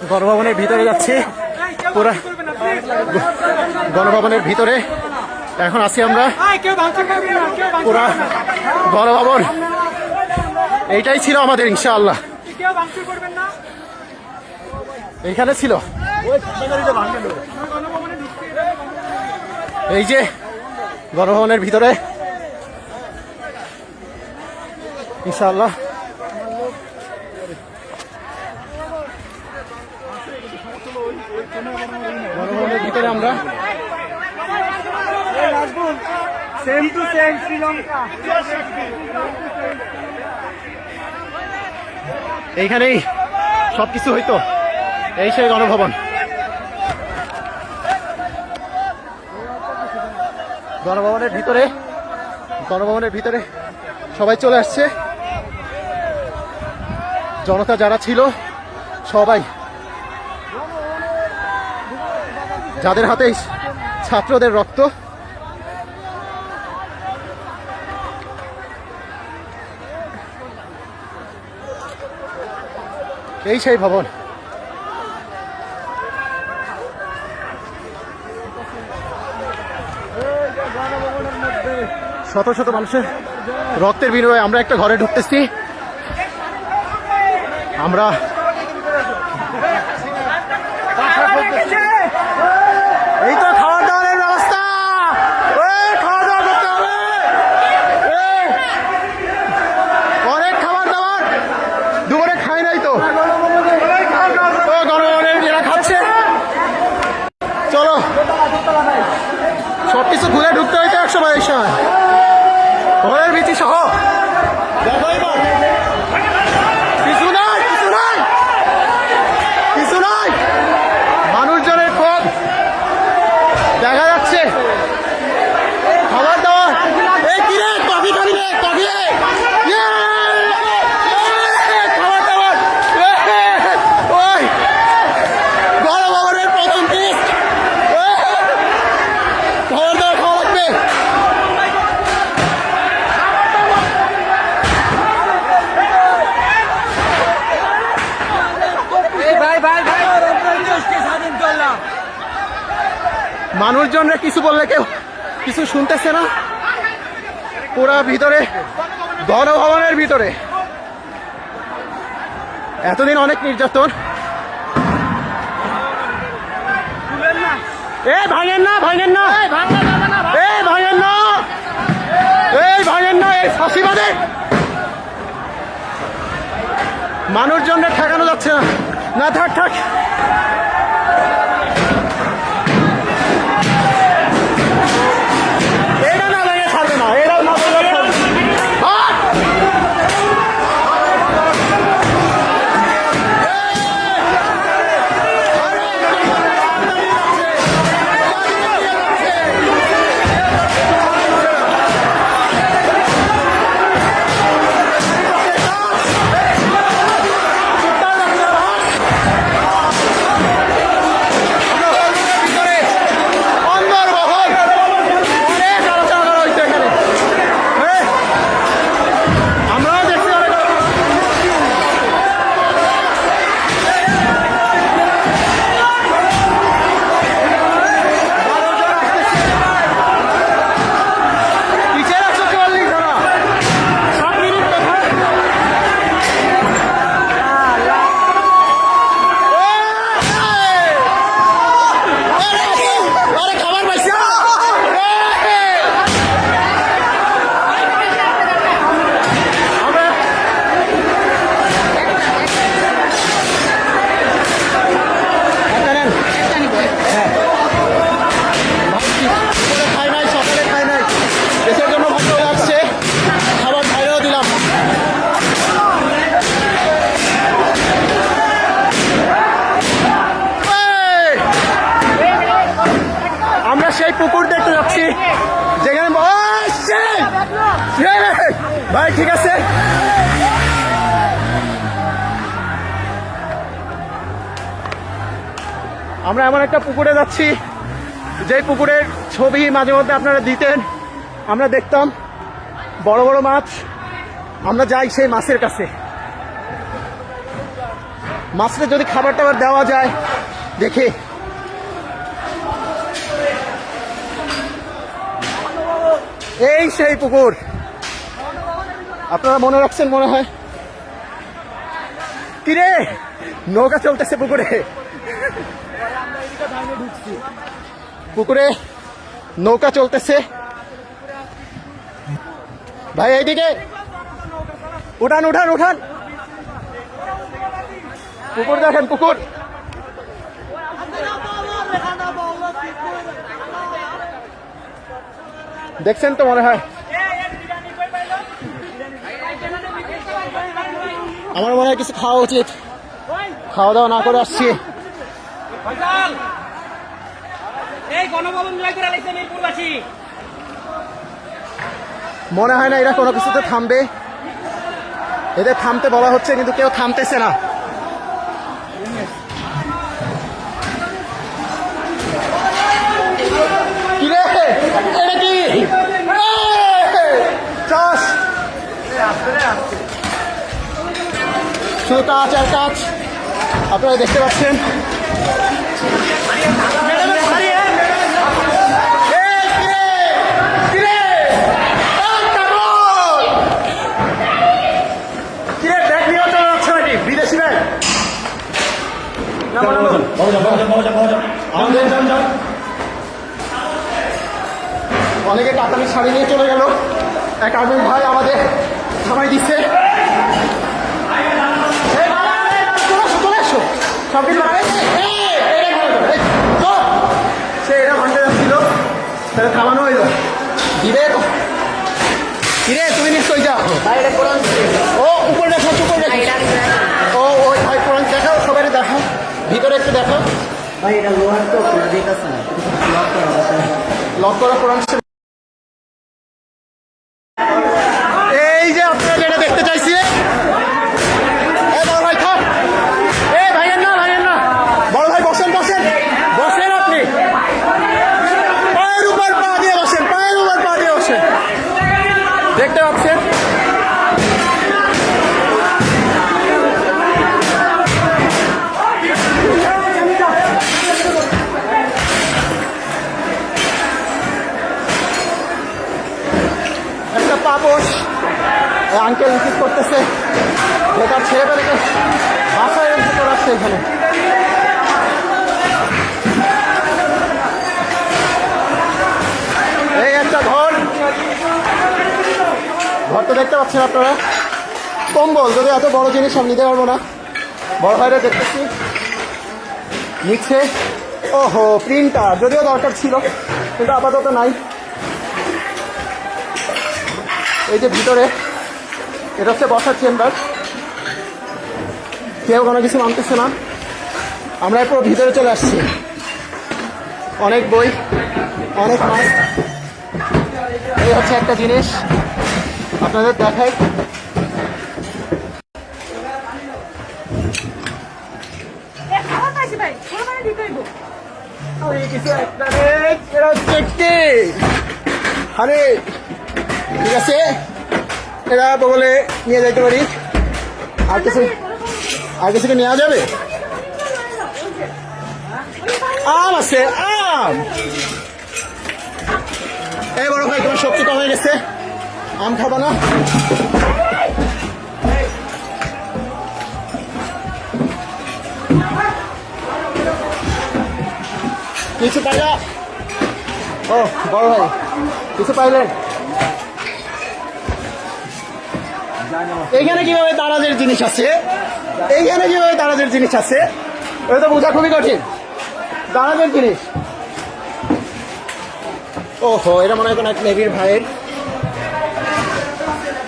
গণভবনের ভিতরে যাচ্ছি, পুরা গণভবনের ভিতরে এখন আছি আমরা। পুরা গণভবন এইটাই ছিল আমাদের, ইনশাআল্লাহ এইখানে ছিল। এই যে গণভবনের ভিতরে ইনশাআল্লাহ গণভবনের ভিতরে আমরা এইখানেই সবকিছু হইতো, এই সেই গণভবন। গণভবনের ভিতরে সবাই চলে আসছে, জনতা যারা ছিল সবাই, যাদের হাতে ছাত্রদের রক্ত, এই সেই ভবন। শত শত মানুষের রক্তের বিনিময়ে আমরা একটা ঘরে ঢুকতেছি। আমরা এই তো খাওয়া দাওয়ার ব্যবস্থা, খাওয়া দাওয়া করতে হবে, অনেক খাবার দাবার দুপুরে খাই নাই তো, গণভবনের এরা খাচ্ছে। চলো সবকিছু খুলে ঢুকতে হইতো একসময়, এই সময় ঘরের ভিত্তি সহ কিছু নাই, মানুষজনের ক্ষোভ দেখা যাচ্ছে। খাবার দাবার, কফি খাবি রে, কফি খাবার দাবার, ওই গণভবনের প্রথম পিস খাবার দাবার খাওয়া লাগবে। মানুষজনরা কিছু বললে কেউ কিছু শুনতেছে না। পুরা ভিতরে গণভবনের ভিতরে এতদিন অনেক নির্যাতন। ভাঙেন না, এই ফাঁসিবাদে মানুষজনরা ঠেকানো যাচ্ছে না। থাক সেই পুকুর দেখতে যাচ্ছি যেখানে ভাই ঠিক আছে। আমরা এমন একটা পুকুরে যাচ্ছি যে পুকুরের ছবি মাঝে মধ্যে আপনারা দিতেন, আমরা দেখতাম বড় বড় মাছ। আমরা যাই সেই মাছের কাছে, মাছটা যদি খাবার টাবার দেওয়া যায় দেখি। এই সেই পুকুর, আপনারা মনে রাখছেন মনে হয়। কিরে নৌকা চলতেছে পুকুরে, পুকুরে নৌকা চলতেছে ভাই। এইদিকে উঠান উঠান উঠান, পুকুর দেখেন পুকুর। দেখছেন তো মনে হয়। আমার মনে হয় কিছু খাওয়া উচিত, খাওয়া দাওয়া না করে আসছি। মনে হয় না এরা কোনো কিছুতে থামবে, এদের থামতে বলা হচ্ছে কিন্তু কেউ থামতেছে না। কিরে এটা কি চাষ, শুধু কাজ আর কাজ আপনারা দেখতে পাচ্ছেন। বিদেশি ব্যাগ অনেকে কাতারি শাড়ি নিয়ে চলে গেল, এক আর্মির ভাই আমাদের থামাই দিচ্ছে। সব কিছু সে এটা ভাঙতে যাচ্ছিল, তাহলে থামানো হইল। দিবে কিরে তুমি নিশ্চয়ই যাও। ও উপরে দেখো, উপরে ও ওই ভাই কোরআন দেখাও, সবাই দেখাও, ভিতরে একটু দেখাও ভাই। এটা লোহার তো দেখতেছে না, লক করা কোরআন। এই যে আপনারা যেটা দেখতে চাইছি, বড় ভাই থাক, ভাইয়ের না ভাইয়ের না, বড় ভাই বসেন বসেন বসেন, আপনি পায়ের উপর পা দিয়ে বসেন, পায়ের উপর পা দিয়ে বসেন। দেখতে পাচ্ছেন একটা পাপোশ আঙ্কেল রিসিভ করতেছে, বেকার ছেলে পেলেকে বাসায় রেখে করে আসছে এখানে। এই একটা ঘর, ঘরটা দেখতে পাচ্ছেন আপনারা। কম্বল, যদি এত বড় জিনিস আমি নিতে পারবো না, বড় ভাইরা দেখতেছি নিচ্ছে। ওহো প্রিন্টার, যদিও দরকার ছিল কিন্তু আপাতত নাই। এই যে ভিতরে এটা হচ্ছে বসার চেম্বার, কেউ কোনো কিছু মানতেছে না। আমরা পুরো ভিতরে চলে আসছি, অনেক বই, অনেক মাছ। এই হচ্ছে একটা জিনিস আপনাদের দেখাই। আরে ঠিক আছে, এরা বলে নিয়ে যাইতে পারি। আর কিছু কি নেওয়া যাবে? আম আছে, আম। এই বড় ভাই তোমার শক্তি কমে গেছে, আম খাবা না? কিছু পাইলা? ও বড় ভাই কিছু পাইলেন? এইখানে কিভাবে দারাজের জিনিস আছে, এইখানে কিভাবে দারাজের জিনিস আছে, এটা তো বোঝা খুবই কঠিন। দারাজের জিনিস, ওহো এটা মনে হয় কোনো এক নেভির ভাইয়ের।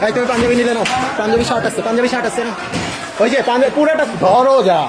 ভাই তুমি পাঞ্জাবি নিলে না? পাঞ্জাবি শার্ট আছে, পাঞ্জাবি শার্ট আছে না? ওই যে পুরোটা ধরো যা।